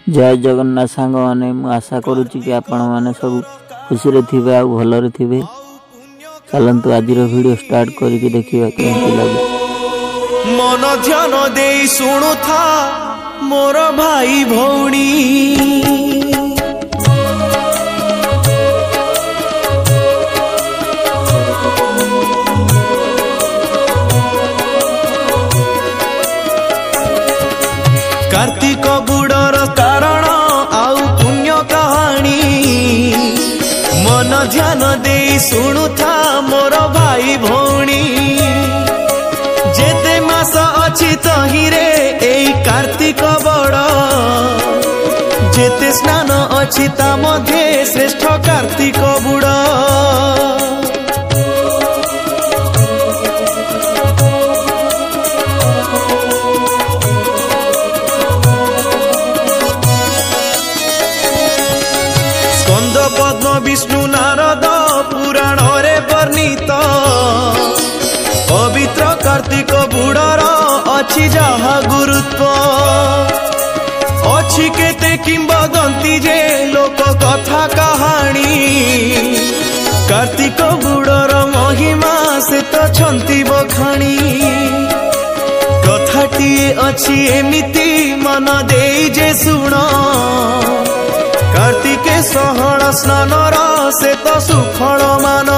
जय जगन्नाथ सांग माने आशा करुच्ची कि आपण माने सब खुशी रे थिबे आ भल रे थिबे। चलंतु आज वीडियो स्टार्ट करके देखिबा केमती लागो। मन ध्यान दे सुनु था मोर भाई भौणी कार्तिक बुड़र कारण आउ पुण्य कहानी मन ध्यान दे सुनु था मोर भाई भौणी जेते मास अछि तहिरे एई कार्तिक बड़ जेते स्नान अछि ता मध्ये श्रेष्ठ कार्तिक बुड़ पद्म विष्णु नारद पुराण रे वर्णित पवित्र कार्तिक बुड़र अछि जहा गुरुत्व अछि केते किंबदंती जे लोक कथा कहानी कार्तिक बुड़र महिमा से तो छंती बखाणी कथाटी अछि एमिति मन देई जे सुण कार्तिके सहण स्नान से तो सुफल मान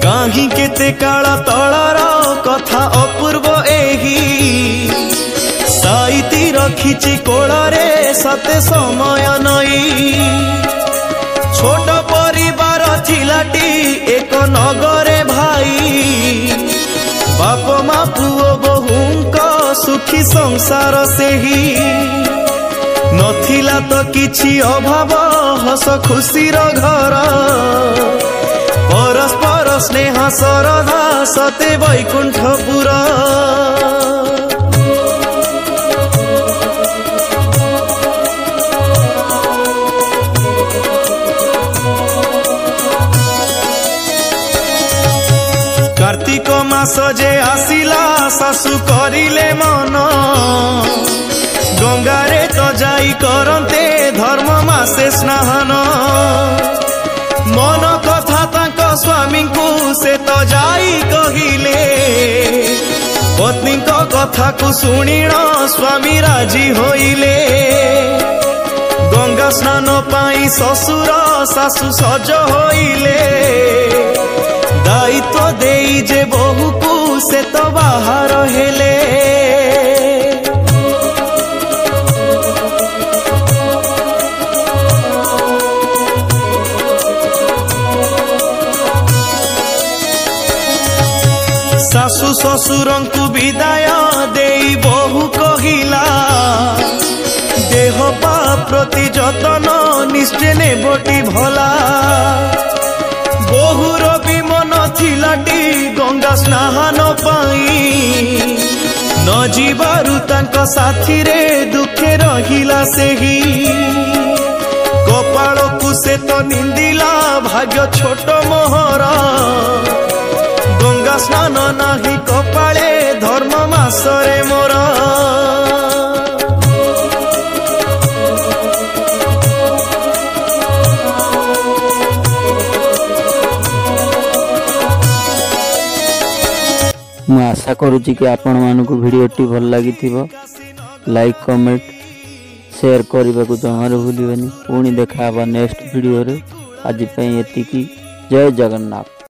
कहीं केते काल तलर कथा अपूर्व एही साइती रखिची कोଳରେ सते समय नई छोट परिवार चिलाटी एक नगरे भाई बाप माँ पुओ बहुंक सुखी संसार सेही नथिला तो किछि अभाव हस खुशीर घर परस्पर स्नेह सरधा सते वैकुंठपुर कार्तिक मास जे आसिला सासु करिले मन गंगारे तो जाई करते धर्म मासे स्नान मन कथा तांको स्वामी को से तो जाई कहिले पत्नी को कथा को सुनिण स्वामी राजी होइले गंगा स्नान पाई ससुर सासु सज होइले दायित्व देई जे बहु को से तो बाहर हेले सासु ससुरं को विदाय देई बहु कहिला देह पा प्रति जतन निश्चय ने बोटी भला बहुर भी मन थिलाटी गंगा स्नान पाई न जीवारु तांको साथी रे दुखे रहिला सेही कपाल को से तो निंदिला भाग्य छोट मोहर गंगा स्नान नाही कपाले धर्म मासरे मोर मु आशा करुच्ची कि आपण मानकु वीडियोटी भल लगी थिबो लाइक कमेंट शेयर करने को जमार भूलिबेनी। पुणी देखा नेक्स्ट वीडियो रे। आज पई एतिकी जय जगन्नाथ।